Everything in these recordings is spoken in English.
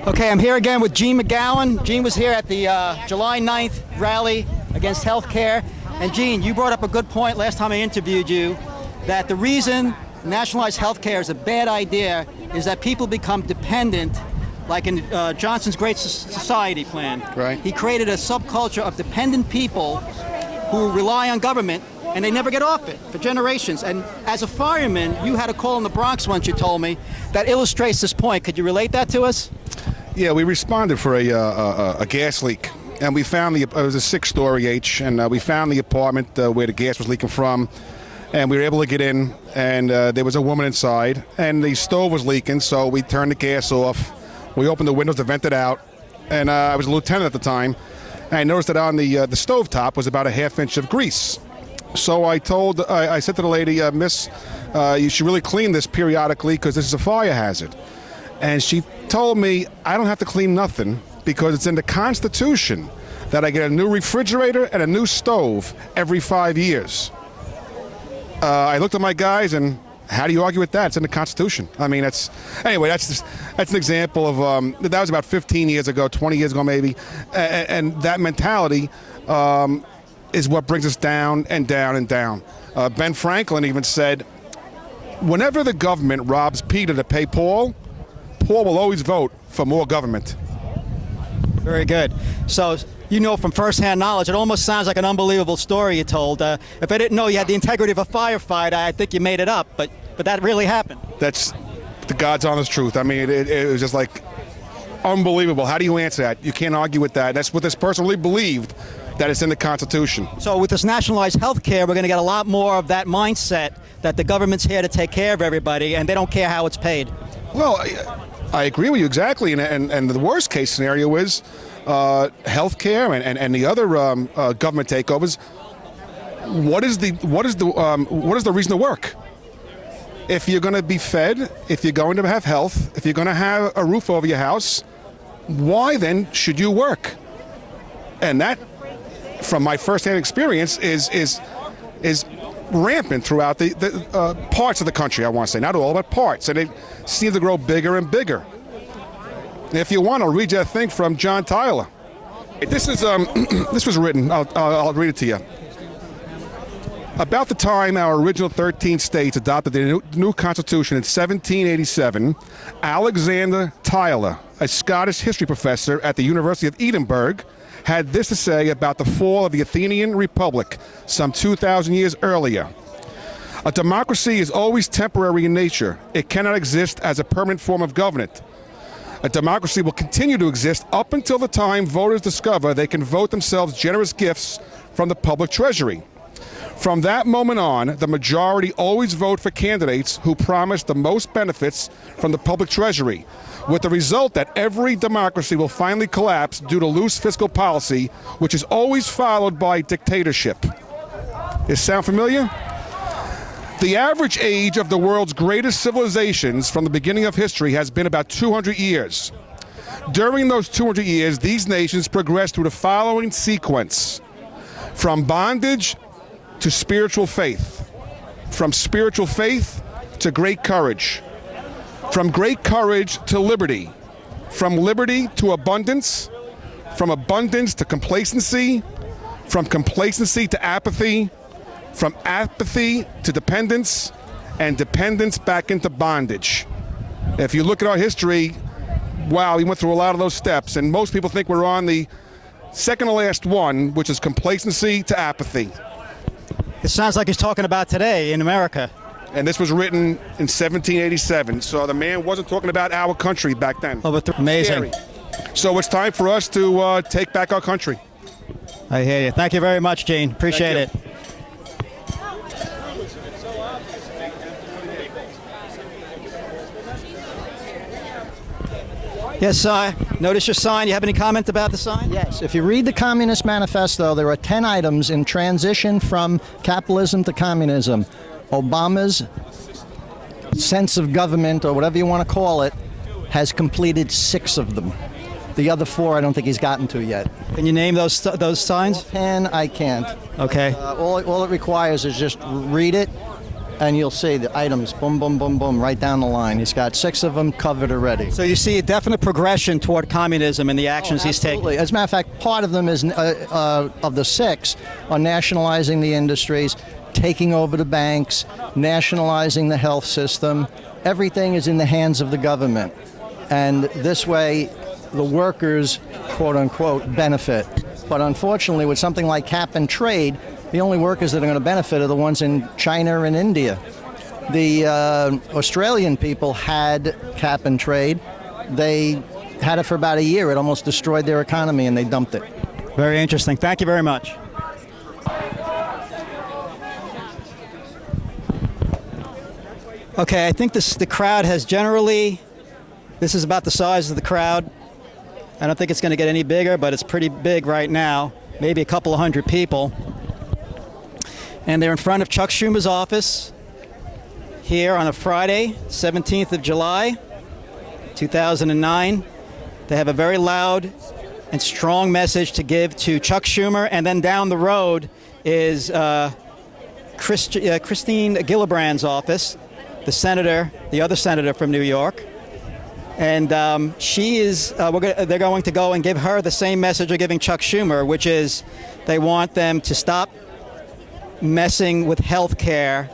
Okay, I'm here again with Gene McGowan. Gene was here at the July 9th rally against health care. And Gene, you brought up a good point last time I interviewed you, that the reason nationalized health care is a bad idea is that people become dependent, like in Johnson's Great Society plan. Right. He created a subculture of dependent people who rely on government, and they never get off it for generations. And as a fireman, you had a call in the Bronx once, you told me, that illustrates this point. Could you relate that to us? Yeah, we responded for a gas leak, and we found it was a 6-story H, and we found the apartment where the gas was leaking from, and we were able to get in, and there was a woman inside, and the stove was leaking, so we turned the gas off. We opened the windows to vent it out, and I was a lieutenant at the time, and I noticed that on the stove top was about a ½ inch of grease. So I said to the lady, Miss, you should really clean this periodically because this is a fire hazard. And she told me I don't have to clean nothing because it's in the Constitution that I get a new refrigerator and a new stove every 5 years. I looked at my guys, and how do you argue with that? It's in the Constitution. I mean, that's an example of, that was about 15 years ago, 20 years ago maybe, and that mentality is what brings us down and down and down. Ben Franklin even said, whenever the government robs Peter to pay Paul, Paul will always vote for more government. Very good. So you know from firsthand knowledge, it almost sounds like an unbelievable story you told. If I didn't know you had the integrity of a firefighter, I think you made it up, but that really happened. That's the God's honest truth. I mean, it was just like unbelievable. How do you answer that? You can't argue with that. That's what this person really believed, that it's in the Constitution. So with this nationalized health care, we're going to get a lot more of that mindset that the government's here to take care of everybody and they don't care how it's paid. Well, I agree with you exactly, and the worst case scenario is health care and the other government takeovers. What is the reason to work? If you're going to be fed, if you're going to have health, if you're going to have a roof over your house, why then should you work? And that, from my firsthand experience, is rampant throughout the parts of the country. I want to say, not all, but parts, and it seems to grow bigger and bigger. And if you want, I'll read you a thing from John Tyler. This is this was written. I'll read it to you. About the time our original 13 states adopted the new Constitution in 1787, Alexander Tyler, a Scottish history professor at the University of Edinburgh, had this to say about the fall of the Athenian Republic some 2,000 years earlier. A democracy is always temporary in nature. It cannot exist as a permanent form of government. A democracy will continue to exist up until the time voters discover they can vote themselves generous gifts from the public treasury. From that moment on, the majority always vote for candidates who promise the most benefits from the public treasury, with the result that every democracy will finally collapse due to loose fiscal policy, which is always followed by dictatorship. Does this sound familiar? The average age of the world's greatest civilizations from the beginning of history has been about 200 years. During those 200 years, these nations progressed through the following sequence: from bondage to spiritual faith, from spiritual faith to great courage, from great courage to liberty, from liberty to abundance, from abundance to complacency, from complacency to apathy, from apathy to dependence, and dependence back into bondage. If you look at our history, wow, we went through a lot of those steps, and most people think we're on the second to last one, which is complacency to apathy. It sounds like he's talking about today in America. And this was written in 1787, so the man wasn't talking about our country back then. Oh, but amazing. Scary. So it's time for us to take back our country. I hear you. Thank you very much, Gene. Appreciate it. Yes, notice your sign. You have any comment about the sign? Yes. If you read the Communist Manifesto, there are 10 items in transition from capitalism to communism. Obama's sense of government, or whatever you want to call it, has completed 6 of them. The other 4 I don't think he's gotten to yet. Can you name those signs? Offhand, I can't. Okay. All it requires is just read it and you'll see the items, boom, boom, boom, boom, right down the line. He's got 6 of them covered already. So you see a definite progression toward communism in the actions he's taking. Absolutely. As a matter of fact, part of them is, of the 6, are nationalizing the industries, taking over the banks, nationalizing the health system. Everything is in the hands of the government. And this way, the workers, quote unquote, benefit. But unfortunately, with something like cap and trade, the only workers that are going to benefit are the ones in China and India. The Australian people had cap and trade. They had it for about a year. It almost destroyed their economy, and they dumped it. Very interesting. Thank you very much. Okay, I think the crowd has generally, this is about the size of the crowd. I don't think it's going to get any bigger, but it's pretty big right now, maybe a couple of hundred people. And they're in front of Chuck Schumer's office here on a Friday, 17th of July, 2009. They have a very loud and strong message to give to Chuck Schumer, and then down the road is Christine Gillibrand's office, the other senator from New York. And she is, they're going to go and give her the same message they're giving Chuck Schumer, which is they want them to stop messing with health care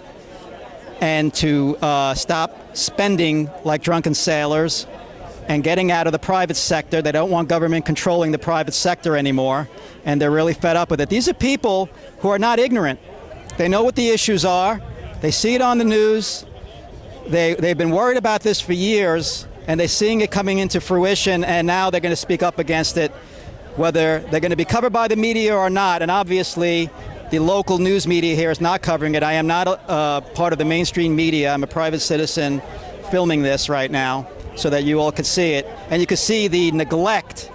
and to stop spending like drunken sailors and getting out of the private sector. They don't want government controlling the private sector anymore, and they're really fed up with it. These are people who are not ignorant. They know what the issues are. They see it on the news. They've been worried about this for years, and they're seeing it coming into fruition, and now they're going to speak up against it, whether they're going to be covered by the media or not. And obviously, the local news media here is not covering it. I am not part of the mainstream media. I'm a private citizen filming this right now so that you all could see it. And you can see the neglect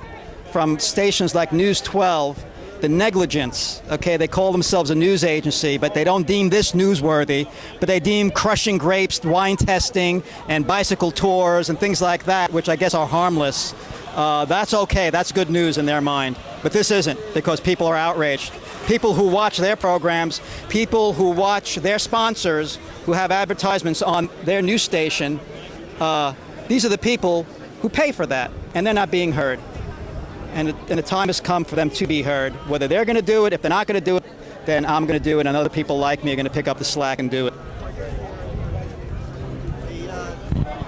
from stations like News 12, the negligence. Okay, they call themselves a news agency, but they don't deem this newsworthy, but they deem crushing grapes, wine testing, and bicycle tours and things like that, which I guess are harmless. That's okay, that's good news in their mind. But this isn't, because people are outraged. People who watch their programs, people who watch their sponsors, who have advertisements on their news station, these are the people who pay for that, and they're not being heard. And the time has come for them to be heard. Whether they're going to do it, if they're not going to do it, then I'm going to do it, and other people like me are going to pick up the slack and do it.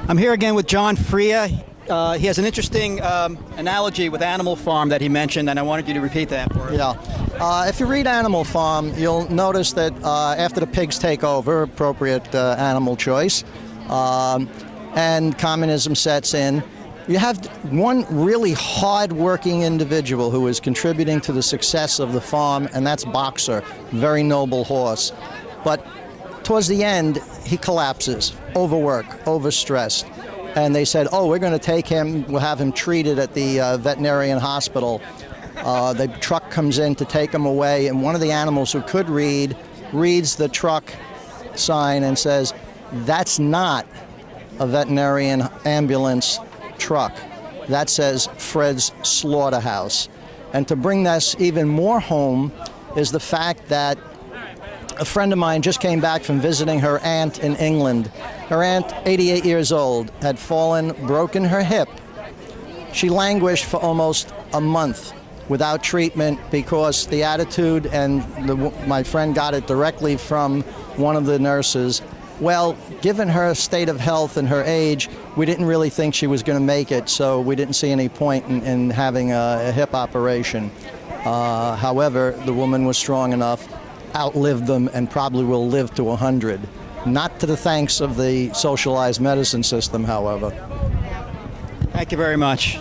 I'm here again with John Freya. He has an interesting analogy with Animal Farm that he mentioned, and I wanted you to repeat that for us. Yeah. If you read Animal Farm, you'll notice that after the pigs take over, appropriate animal choice, and communism sets in, you have one really hard-working individual who is contributing to the success of the farm, and that's Boxer, very noble horse. But towards the end, he collapses, overworked, overstressed. And they said, oh, we're going to take him, we'll have him treated at the veterinarian hospital. The truck comes in to take him away, and one of the animals who could read reads the truck sign and says, that's not a veterinarian ambulance truck. That says Fred's Slaughterhouse. And to bring this even more home is the fact that a friend of mine just came back from visiting her aunt in England. Her aunt, 88 years old, had fallen, broken her hip. She languished for almost a month without treatment because the attitude, and my friend got it directly from one of the nurses. Well, given her state of health and her age, we didn't really think she was going to make it, so we didn't see any point in having a hip operation. However, the woman was strong enough, outlived them, and probably will live to 100. Not to the thanks of the socialized medicine system, however. Thank you very much.